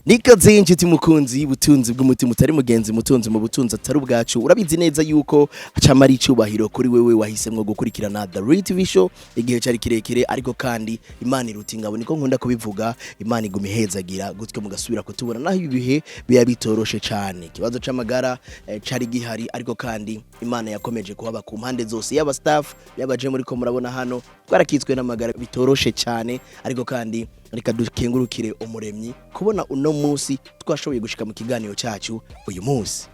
Nikaze njiti mukunzi butunzi bw'umutima utari mugenzi mutunzi mu butunzi atari ubwacu urabizi neza yuko acamari icubahiro kuri wewe wahisemwe gukurikirana The TV show igihe cari kirekire ariko kandi Imana irutingabo niko nkunda kubivuga Imana igumihezagira gutyo mugasubira kutubona naho ibihe biya bitoroshe cyane kibazo c'amagara cari gihari ariko kandi Imana yakomeje kuhaba ku mpande zose yaba staff yabaje muri ko murabona hano twarakitswe n'amagara bitoroshe cyane ariko kandi reka dukengurukire umuremyi kubona uno musi twashoboye gushika mu kiganiro cacu uyu musi.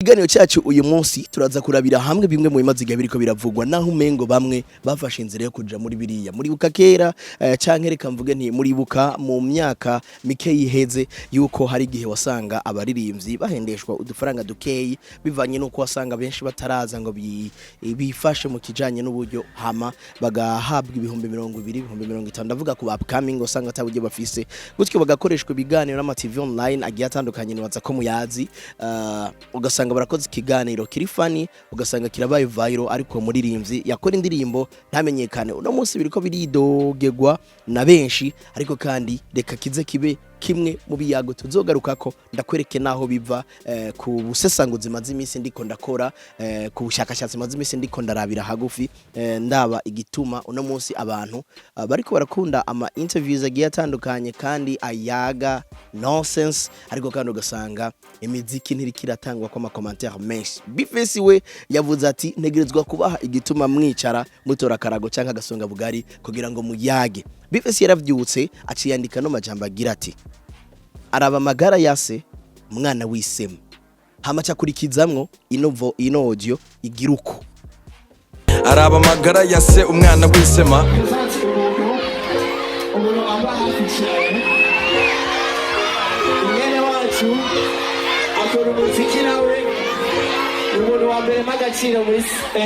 Kiganiro cyacu uyu munsi turaza kurabira hamwe bimwe mu bimaze igihe biriko biravugwa naho umengo bamwe bafashe inzira yo kuja muri biriya muri buka kera canke reka mvuge nti muri buka mu myaka mike yiheze yuko hari igihe wasanga abaririmbyi bahendeshwa udufaranga dukeyi bivanye nuko wasanga benshi bataraza ngo bifashe mu kijanye n'uburyo hama bagahabwa ibihumbi 200 ibihumbi 50 ndavuga ku upcoming wasanga atabuje bafise gutyo bagakoreshwa ibiganiro n'ama TV online agiye atandukanye nibaza ko muyazi ugasanga barakoze ikiganiro kiri funny ugasanga kirabaye viral ariko muririmbyi yakora indirimbo ntamenyekane uno munsi biriko biridogegwa na benshi ariko kandi reka kize kibe kimwe mu biyago tuzogarukako ndakwereke naho biva ku busesanguzi maze imisi ndiko ndakora ku bushakashatsi maze imisi ndiko ndarabira hagufi ndaba igituma uno munsi abantu bariko barakunda ama interviews agiye atandukanye kandi ayaga nonsense ariko kandi ugasanga imiziki ntirikiratangwa kwa commentaire menshi bifesi we yavuze ati ntegerezwa kubaha igituma mwicara mutora karago canka agasonga bugari kugira ngo muyage bifesi yaravyutse aciyandika no majambo agira ati araba magara yase mwana wisema hamacha kurikizamwo ino audio igiruko araba magara yase umwana wisema umuntu amba hafi cyane umwana wacu akora umuziki nawe umuntu wa mbere magaciro muri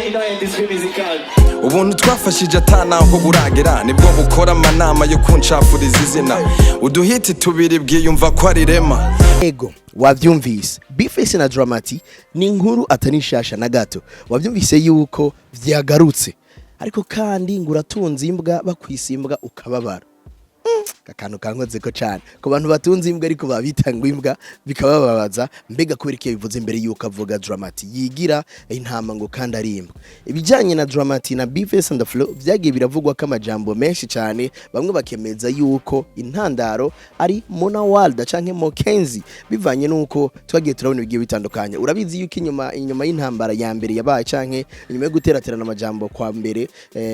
ino industry musical ubuntu twafashije atana aho buragera nibwo bukora amanama yo kunshafuriza izina uduhiti tubiri bwiyumva ko ari rema ego wavyumvise Bface na DRAMA T ni inkuru atanishasha na gato wavyumvise yuko vyagarutse ariko kandi nguratunze imbwa bakwisimbwa ukababara kakanu kankoze ko cyane ku bantu batunze imbwa ariko babitanga imbwa bikabababaza mbega kubera bivuze imbere yuko avuga DRAMA T yigira intama ngo kandi ari imbwa ibijanye na DRAMA T na Bface and the Flow byagiye biravugwa ko amajambo menshi cyane bamwe bakemeza yuko intandaro ari Monna Walda canke Mokenzi bivanye nuko twagiye turabona bigiye bitandukanye urabizi yuko inyuma y'intambara ya mbere yabaye canke inyuma yo guteraterana amajambo kwa mbere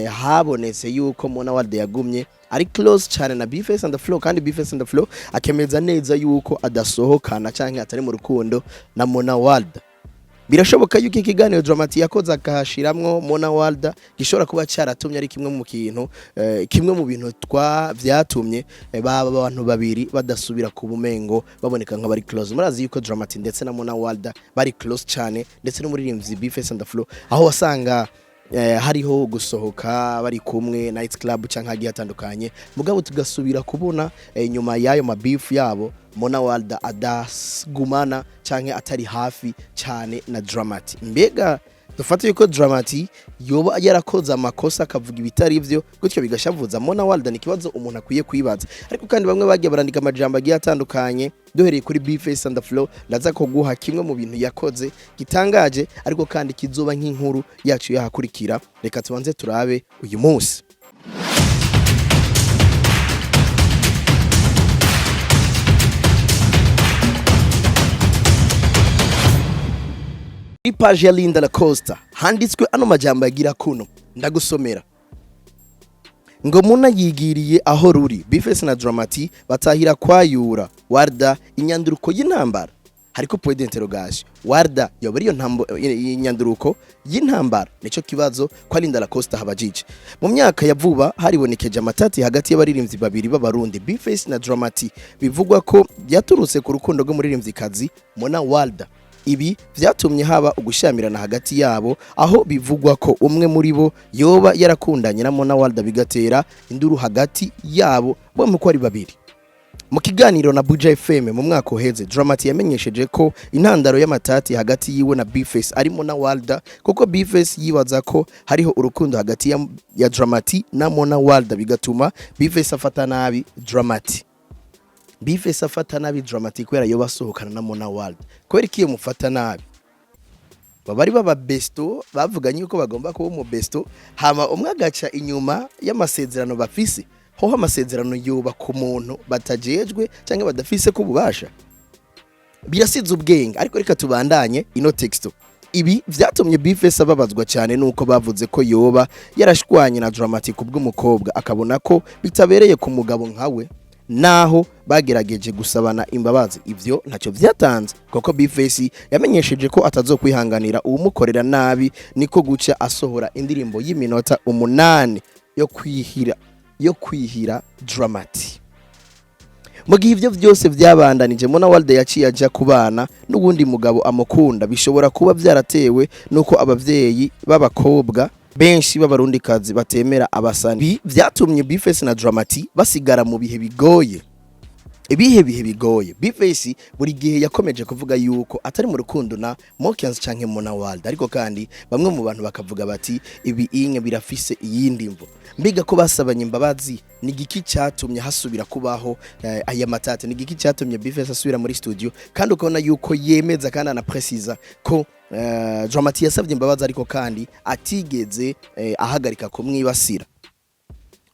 habonetse yuko Monna Walda yagumye ari close cyane na Bface and the Flow kandi Bface and the Flow akemeza neza yuko adasohokana canke atari mu rukundo na Monna Walda birashoboka yuko ikiganiro DRAMA T yakoze akashiramwo Monna Walda gishobora kuba cyaratumye ari kimwe mu kintu kimwe mu bintu vyatumye baba abantu babiri badasubira ku bumengo baboneka nka bari close murazi yuko DRAMA T ndetse na Monna Walda bari close cyane ndetse no muri rimvyi Bface and the Flow aho wasanga hariho gusohoka bari kumwe night club canke hagiye atandukanye mugabo tugasubira kubona nyuma yayo mabeef yabo Monna Walda adasgumana canke atari hafi cyane na DRAMA T mbega dufate yuko DRAMA T yoba yarakoze amakosa akavuga ibitari ivyo gutyo bigashavuza Monna Walda ni kibazo umuntu akwiye kwibaza ariko kandi bamwe bagiye barandika amajambo agiye atandukanye duhereye kuri Bface and the Flow ndaza ko guha kimwe mu bintu yakoze gitangaje ariko kandi kizoba nk'inkuru yacu yahakurikira reka tubanze turabe uyu munsi. Page ya Linda la Costa handitswe ano majambo yagira kuno ndagusomera ngo Monna yigiriye aho ruri Bface na DRAMA T batahira kwayura Walda inyanduruko y'intambara hariko point d'interrogation Walda yobari yo inyanduruko y'intambara nico kibazo kwa Linda la Costa habajije mu myaka ya vuba haribonekeje amatati hagati y'abaririmbyi babiri b'abarundi Bface na DRAMA T bivugwa ko byaturutse ku rukundo rwo muririmvyikazi Monna Walda ibi vyatumye haba ugushamirana hagati yabo aho bivugwa ko umwe muri bo yoba yarakundanye na Monna Walda bigatera induru hagati yabo bo mu ko ari babiri Mukiganiro na Buja FM mu mwaka uheze DRAMA T yamenyesheje ko intandaro y'amatati hagati yiwe na B-Face ari Monna Walda kuko B-Face yibaza ko hariho urukundo hagati ya DRAMA T na Monna Walda bigatuma B-Face afata nabi DRAMA T. B-Face afata nabi DRAMA T kubera yo basohokana na Monna Walda. Kubera ikiye mufata nabi babari baba besto bavuganye yuko bagomba kuba mu besto hama umwe agaca inyuma y'amasezerano bafise hoho amasezerano yoba ku muntu batajejwe cyangwa badafise kububasha birasize ubwenge ariko reka tubandanye ino texto ibi vyatumye B-Face ababazwa cyane nuko bavuze ko yoba yarashwanye na DRAMA T kubw'umukobwa akabona ko bitabereye ku mugabo nkawe naho bagerageje gusabana imbabazi ivyo ntacyo vyatanze kuko B-Face yamenyesheje ko atazokwihanganira uwumukorera nabi niko guca asohora indirimbo y'iminota 8 yo kwihira DRAMA T. Mu gihe ivyo vyose vyabandanije Monna Walda yaciye aja kubana n'ubundi mugabo amukunda bishobora kuba vyaratewe nuko abavyeyi b'abakobwa benshi b'abarundikazi batemera abasani vyatumye B-Face na DRAMA T basigara mu bihe bigoye. Ibihe bigoye B-Face buri gihe yakomeje kuvuga yuko atari mu rukundo na Mokiganzo canke Monna Walda ariko kandi bamwe mu bantu bakavuga bati ibi inye birafise iyindi mvo mbiga ko basabanye imbabazi ni giki cyatumye hasubira kubaho aya matate ni giki cyatumye B-Face asubira muri studio kandi ukabona yuko yemeza kandi anaprecisa ko DRAMA T yasavye imbabazi ariko kandi atigeze ahagarika kumwibasira.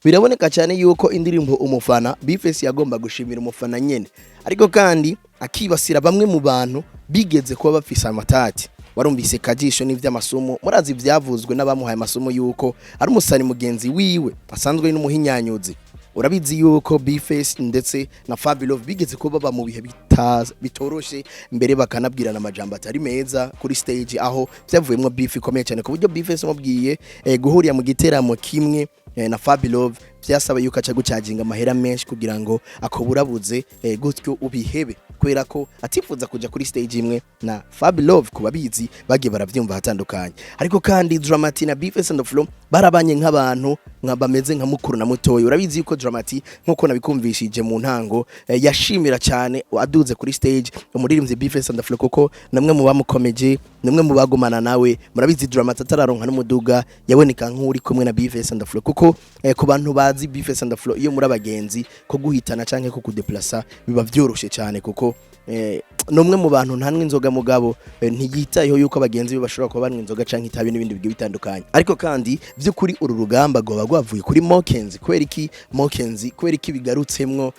Biraboneka cyane yuko indirimbo umufana B-Face yagomba gushimira umufana nyene ariko kandi akibasira bamwe mu bantu bigeze kuba bafise amatati. Warumvise kajisho n'ivy'amasomo murazi vyavuzwe n'abamuhaye amasomo yuko ari umusani mugenzi wiwe asanzwe n'umuhinyanyuzi. Urabizi yuko B-Face ndetse na Fabilove bigeze kuba baba mu bihe bitoroshe mbere bakanabwirana amajambo atari meza kuri stage aho byavuyemo beef ikomeye cyane ku buryo B-Face mubwiye guhurira mu giteramo kimwe na Fabilove byasaba yuko aca gucaginga amahera menshi kugira ngo akoburabuze gutyo ubihebe kwera ko atifuza kuja kuri stage imwe na Fabilove kubabizi bagiye baravyumva hatandukanye ariko kandi DRAMA T na B-Face and Flow barabanye nk'abantu nk'abameze nka mukuru na mutoyi. Urabizi yuko DRAMA T nkuko nabikumvishije mu ntango yashimira cyane aduze kuri stage umuririmbyi B-Face and Flow kuko namwe mu bamukomeje namwe mu bagumana nawe. Murabizi DRAMA T atararonka n'umuduga yaboneka nk'uri kumwe na B-Face and Flow kuko ku bantu bazi B-Face and Flow iyo muri abagenzi ko guhitana canke ko kudeplacer biba vyoroshe cyane kuko nomwe mu bantu ntanwe inzoga mugabo ntiyitayeho yuko abagenzi be bashobora kuba banwe inzoga canke itabi n'ibindi bigiye bitandukanye ariko kandi by'ukuri uru rugamba goba gwavuye kuri Mokiganzo kwera iki bigarutsemwo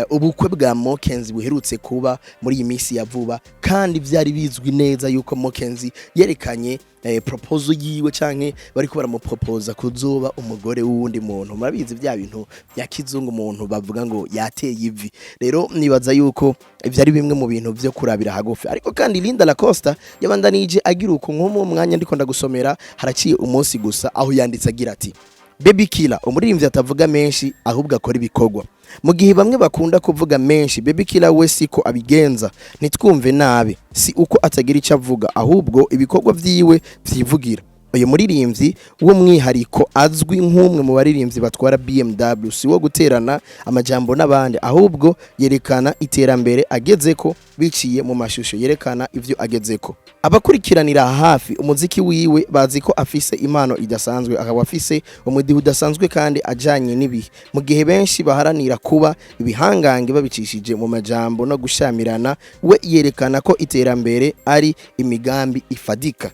ubukwe bwa Mokiganzo buherutse kuba muri iyi misi ya vuba kandi byari bizwi neza yuko Mokiganzo yerekanye proposal yiwe canke bariko baramupropoza kuzoba umugore w'uwundi muntu. Murabizi bya bintu bya kizungu umuntu bavuga ngo yateye ivi rero nibaza yuko byari bimwe mu bintu byo kurabira hagufi ariko kandi Linda La Costa yabandanije agira uko nko mu mwanya ndiko ndagusomera haraciye umunsi gusa aho yanditse agira ati Baby Killer umuririmbyi atavuga menshi ahubwo akora ibikogwa mu gihe bamwe bakunda kuvuga menshi Baby Killer we siko abigenza nitwumve nabi si uko atagira icyo avuga ahubwo ibikogwa vyiwe vyivugira. Uyu muririmbyi wo mwihariko azwi nk'umwe mu baririmbyi batwara BMW si wo guterana amajambo n'abandi ahubwo yerekana iterambere agezeko biciye mu mashusho yerekana ivyo agezeko. Abakurikiranira hafi umuziki wiwe bazi ko afise impano idasanzwe akaba afise umudiho udasanzwe kandi ajanye n'ibihe mu gihe benshi baharanira kuba ibihangange babicishije mu majambo no gushamirana we yerekana ko iterambere ari imigambi ifadika.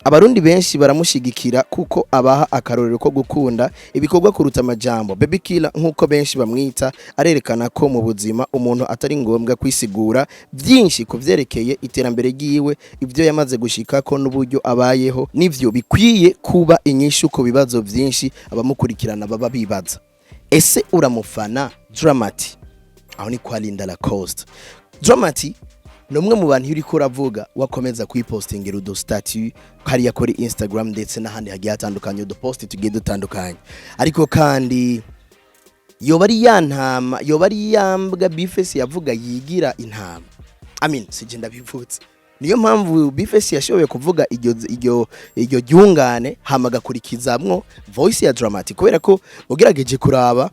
Abarundi benshi baramushigikira kuko abaha akarorero ko gukunda ibikorwa kuruta amajambo. Baby Killer nkuko benshi bamwita arerekana ko mu buzima umuntu atari ngombwa kwisigura byinshi kuvyerekeye iterambere giwe ibyo yamaze gushika ko n'uburyo abayeho nivyo bikwiye kuba inyishu ku bibazo byinshi abamukurikirana baba bibaza. Ese uramufana DRAMA T? Aho ni kwa Linda La Costa. DRAMA T nomwe mu bantu uri kuravuga wakomeza kwipostingira udo statut kariya kuri Instagram ndetse n'ahandi hagiye hatandukanye udo post tugiye dutandukanye ariko kandi yobari yantama yobari yambwa B-Face yavuga yigira intama sije ndabivutse niyo mpamvu B-Face yashoboye kuvuga iryo ryungane hama gakurikizamwo voice ya DRAMA T kubera ko ugerageje kuraba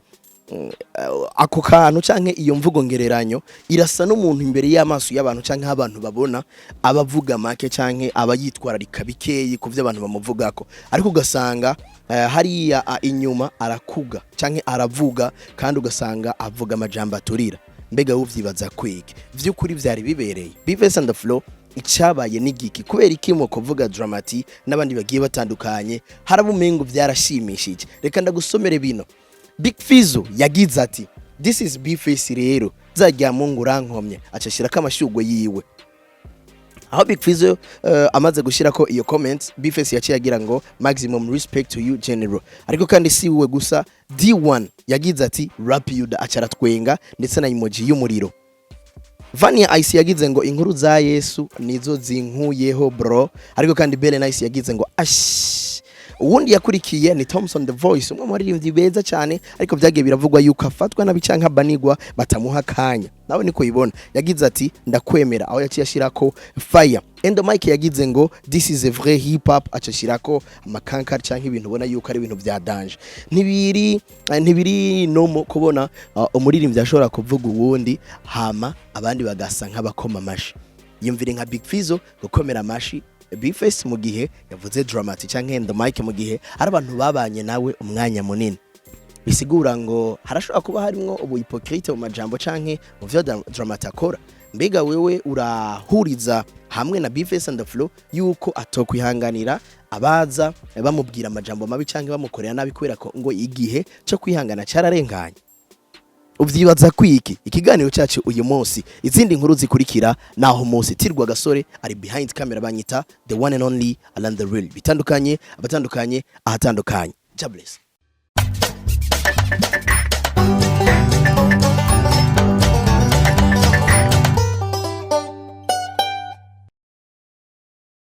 ako kantu canke iyo mvugo ngereranyo irasa n'umuntu imbere y'amaso y'abantu canke abantu babona abavuga make canke abayitwararika bikeyi kuvyo abantu bamuvugako, ariko ugasanga hariya inyuma arakuga canke aravuga kandi ugasanga avuga amajambo aturira. Mbega uvyibaza kwiki vy'ukuri vyari bibereye Bface and the Flow icabaye n'igiki kubera iki mu kuvuga DRAMA T n'abandi bagiye batandukanye harabumengo vyarashimishije. Reka ndagusomere bino. Big FIZZO yagize ati this is Bface rero zajya mu ngurankomye acashira kamashugwe yiwe. Aho Big FIZZO amaze gushira ko iyo comment Bface yaciye agira ngo maximum respect to you general, ariko kandi si we gusa D1 yagize ati rap yuda acaratwenga ndetse na emoji y'umuriro. Vania Ice yagize ngo inkuru za Yesu nizo zinkuyeho bro, ariko kandi Belle Nice yagize ngo ash. Uwundi yakurikiye ni Thompson the Voice, umwe muri rimvyi beza cyane, ariko byagiye biravugwa yuko afatwa nabicanka banigwa batamuha kanya. Nawe niko yibona yagize ati ndakwemera, aho yaciye ashirako fire. Endo Mike yagize ngo this is a vrai hip hop, acashirako amakankari canke ibintu ubona yuko ari ibintu bya danger. Ntibiri no kubona umuririmbyi ashobora kuvuga uwundi hama abandi bagasa nk'abakoma amashi. Yumvire nka Big FIZZO gukomera amashi Bface mu gihe yavuze DRAMA T canke Endo Mike mu gihe ari abantu babanye nawe umwanya munini. Bisigura ngo harashobora kuba harimo ubu hypocrite mu majambo canke mu vyo DRAMA T akora. Mbega wewe urahuriza hamwe na Bface and the Flow yuko atokwihanganira abaza bamubwira amajambo mabi canke bamukorera nabi kubera ko ngo igihe cyo kwihangana cararenganye? Uvyibaza kwiki ikiganiro cyacu uyu munsi, izindi nkuru zikurikira naho Musi tirwa gasore ari behind camera banyita the one and only Alan the real, bitandukanye abatandukanye ahatandukanye. God bless.